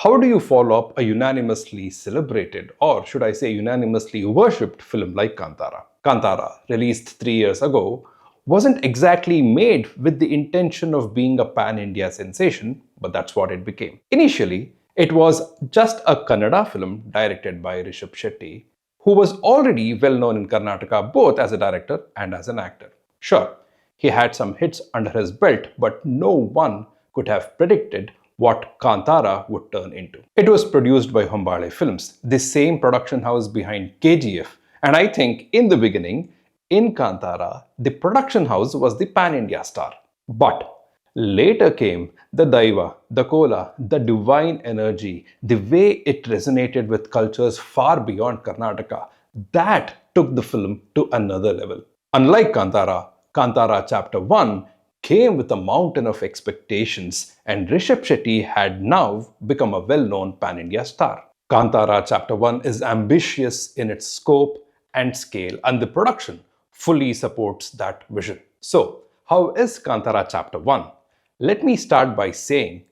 How do you follow up a unanimously celebrated, or should I say unanimously worshipped film like Kantara? Kantara, released 3 years ago, wasn't exactly made with the intention of being a pan-India sensation, but that's what it became. Initially, it was just a Kannada film directed by Rishab Shetty, who was already well known in Karnataka both as a director and as an actor. Sure, he had some hits under his belt, but no one could have predicted what Kantara would turn into. It was produced by Hombale Films, the same production house behind KGF, and I think in the beginning, in Kantara, the production house was the pan-India star. But later came the daiva, the kola, the divine energy, the way it resonated with cultures far beyond Karnataka. That took the film to another level. Unlike Kantara, Kantara Chapter 1 came with a mountain of expectations, and Rishab Shetty had now become a well-known pan-India star. Kantara Chapter 1 is ambitious in its scope and scale, and the production fully supports that vision. So, how is Kantara Chapter 1? Let me start by saying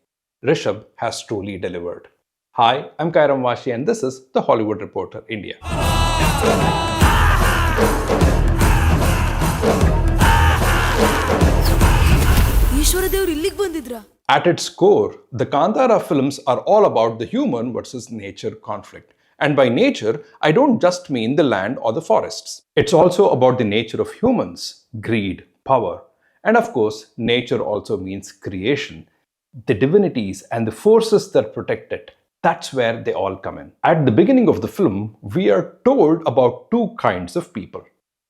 Rishab has truly delivered. Hi, I'm Kairam Vaashi, and this is The Hollywood Reporter, India. At its core, the Kantara films are all about the human versus nature conflict. And by nature, I don't just mean the land or the forests. It's also about the nature of humans, greed, power. And of course, nature also means creation. The divinities and the forces that protect it, that's where they all come in. At the beginning of the film, we are told about two kinds of people.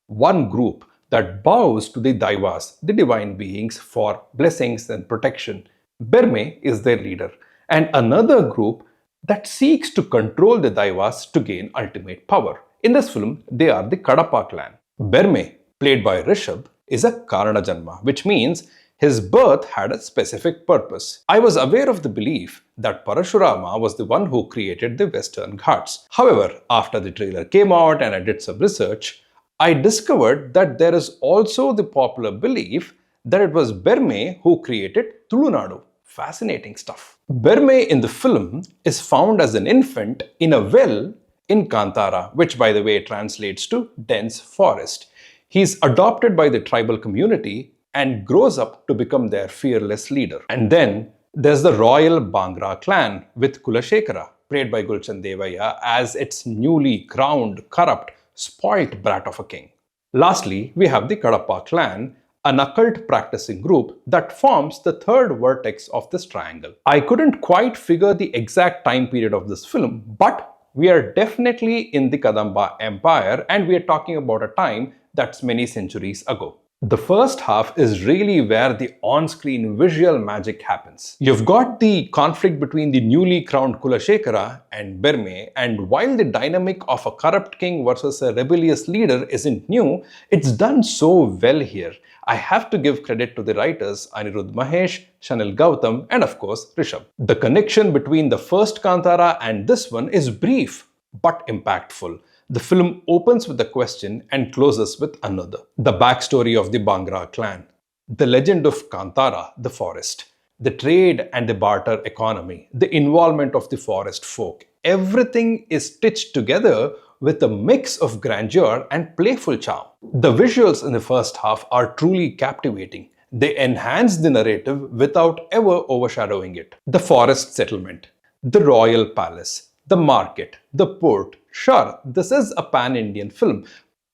One group that bows to the daivas, the divine beings, for blessings and protection. Berme is their leader. And another group that seeks to control the daivas to gain ultimate power. In this film, they are the Kadapa clan. Berme, played by Rishab, is a Karana Janma, which means his birth had a specific purpose. I was aware of the belief that Parashurama was the one who created the Western Ghats. However, after the trailer came out and I did some research, I discovered that there is also the popular belief that it was Berme who created Tulunadu. Fascinating stuff. Berme in the film is found as an infant in a well in Kantara, which by the way translates to dense forest. He's adopted by the tribal community and grows up to become their fearless leader. And then there's the royal Bhangra clan with Kulashekara, played by Gulshan Devaiah, as its newly crowned, corrupt, spoilt brat of a king. Lastly, we have the Kadapa clan, an occult practicing group that forms the third vertex of this triangle. I couldn't quite figure the exact time period of this film, but we are definitely in the Kadamba Empire, and we are talking about a time that's many centuries ago. The first half is really where the on-screen visual magic happens. You've got the conflict between the newly crowned Kulashekara and Berme, and while the dynamic of a corrupt king versus a rebellious leader isn't new, it's done so well here. I have to give credit to the writers Anirudh Mahesh, Shanil Gautam, and of course Rishab. The connection between the first Kantara and this one is brief but impactful. The film opens with a question and closes with another. The backstory of the Bhangra clan, the legend of Kantara, the forest, the trade and the barter economy, the involvement of the forest folk. Everything is stitched together with a mix of grandeur and playful charm. The visuals in the first half are truly captivating. They enhance the narrative without ever overshadowing it. The forest settlement, the royal palace, the market, the port. Sure, this is a pan-Indian film,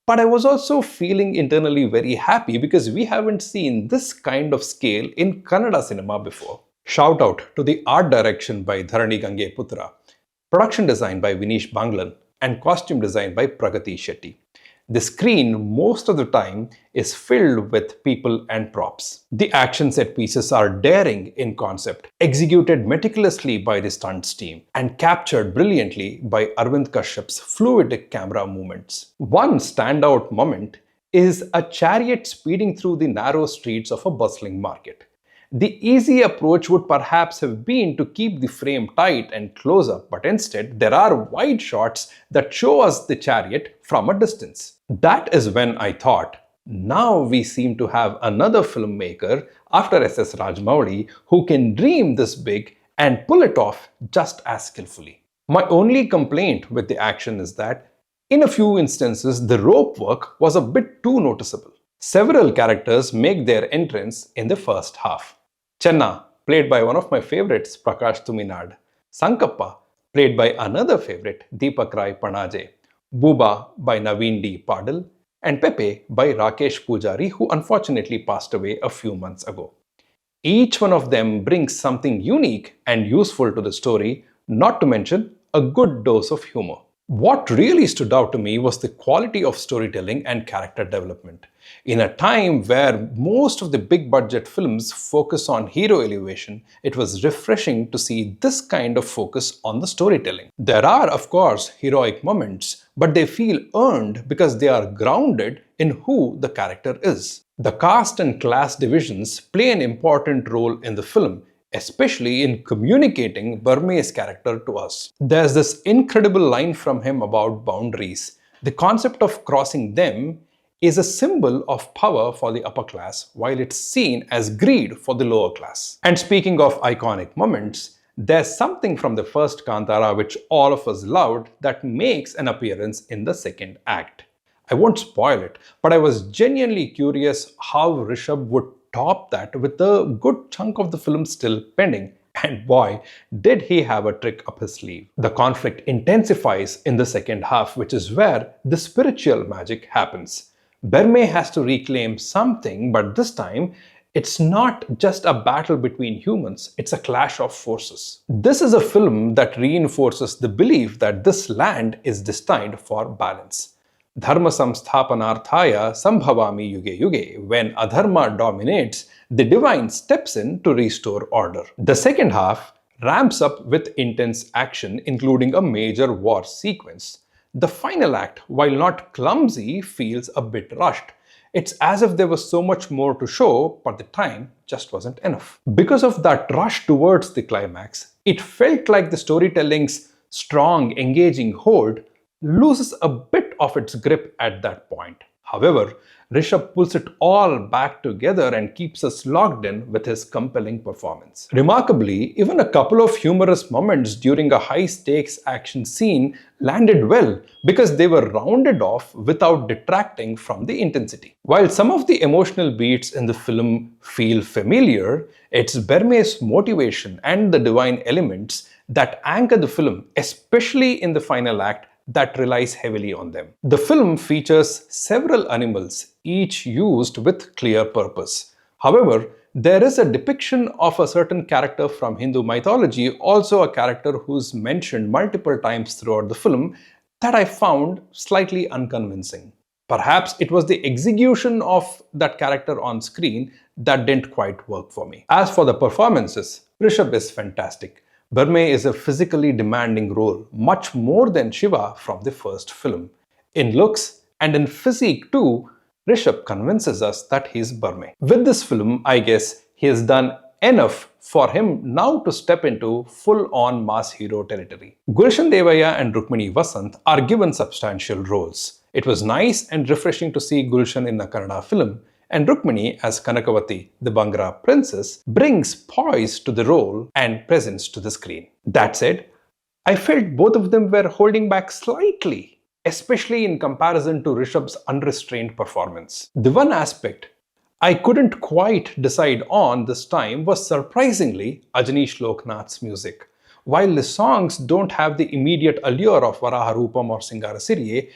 but I was also feeling internally very happy because we haven't seen this kind of scale in Kannada cinema before. Shout out to the art direction by Dharani Gangeputra, production design by Vinesh Banglan, and costume design by Pragathi Shetty. The screen most of the time is filled with people and props. The action set pieces are daring in concept, executed meticulously by the stunts team, and captured brilliantly by Arvind Kashyap's fluid camera movements. One standout moment is a chariot speeding through the narrow streets of a bustling market. The easy approach would perhaps have been to keep the frame tight and close up, but instead there are wide shots that show us the chariot from a distance. That is when I thought, now we seem to have another filmmaker after S.S. Rajamouli who can dream this big and pull it off just as skillfully. My only complaint with the action is that, in a few instances, the rope work was a bit too noticeable. Several characters make their entrance in the first half. Chenna, played by one of my favorites, Prakash Tuminad. Sankappa, played by another favorite, Deepak Rai Panaje. Booba by Naveen D. Padal. And Pepe by Rakesh Pujari, who unfortunately passed away a few months ago. Each one of them brings something unique and useful to the story, not to mention a good dose of humor. What really stood out to me was the quality of storytelling and character development. In a time where most of the big budget films focus on hero elevation, it was refreshing to see this kind of focus on the storytelling. There are, of course, heroic moments, but they feel earned because they are grounded in who the character is. The caste and class divisions play an important role in the film, especially in communicating Berme's character to us. There's this incredible line from him about boundaries. The concept of crossing them is a symbol of power for the upper class, while it's seen as greed for the lower class. And speaking of iconic moments, there's something from the first Kantara which all of us loved that makes an appearance in the second act. I won't spoil it, but I was genuinely curious how Rishab would top that with a good chunk of the film still pending. And boy, did he have a trick up his sleeve. The conflict intensifies in the second half, which is where the spiritual magic happens. Berme has to reclaim something, but this time, it's not just a battle between humans, it's a clash of forces. This is a film that reinforces the belief that this land is destined for balance. Dharma samsthapanarthaya sambhavami yuge yuge. When adharma dominates, the divine steps in to restore order. The second half ramps up with intense action, including a major war sequence. The final act, while not clumsy, feels a bit rushed. It's as if there was so much more to show, but the time just wasn't enough. Because of that rush towards the climax, it felt like the storytelling's strong, engaging hold loses a bit of its grip at that point. However, Rishab pulls it all back together and keeps us locked in with his compelling performance. Remarkably, even a couple of humorous moments during a high-stakes action scene landed well because they were rounded off without detracting from the intensity. While some of the emotional beats in the film feel familiar, it's Berme's motivation and the divine elements that anchor the film, especially in the final act, that relies heavily on them. The film features several animals, each used with clear purpose. However, there is a depiction of a certain character from Hindu mythology, also a character who's mentioned multiple times throughout the film, that I found slightly unconvincing. Perhaps it was the execution of that character on screen that didn't quite work for me. As for the performances, Rishab is fantastic. Berme is a physically demanding role, much more than Shiva from the first film. In looks and in physique too, Rishab convinces us that he's Berme. With this film, I guess he has done enough for him now to step into full-on mass hero territory. Gulshan, Devaiah and Rukmini Vasanth are given substantial roles. It was nice and refreshing to see Gulshan in a Kannada film, and Rukmini as Kanakavati, the Bangra princess, brings poise to the role and presence to the screen. That said, I felt both of them were holding back slightly, especially in comparison to Rishab's unrestrained performance. The one aspect I couldn't quite decide on this time was surprisingly Ajanish Loknath's music. While the songs don't have the immediate allure of Varaharupam or Singarasiriye,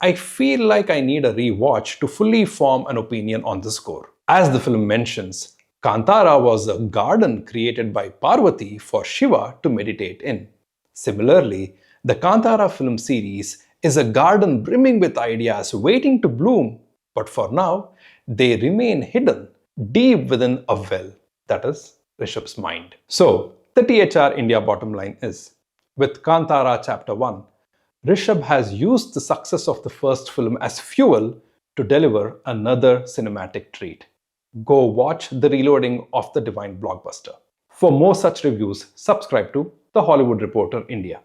I feel like I need a rewatch to fully form an opinion on the score. As the film mentions, Kantara was a garden created by Parvati for Shiva to meditate in. Similarly, the Kantara film series is a garden brimming with ideas waiting to bloom, but for now, they remain hidden deep within a well, that is, Rishab's mind. So, the THR India bottom line is, with Kantara Chapter 1, Rishab has used the success of the first film as fuel to deliver another cinematic treat. Go watch the reloading of the divine blockbuster. For more such reviews, subscribe to The Hollywood Reporter India.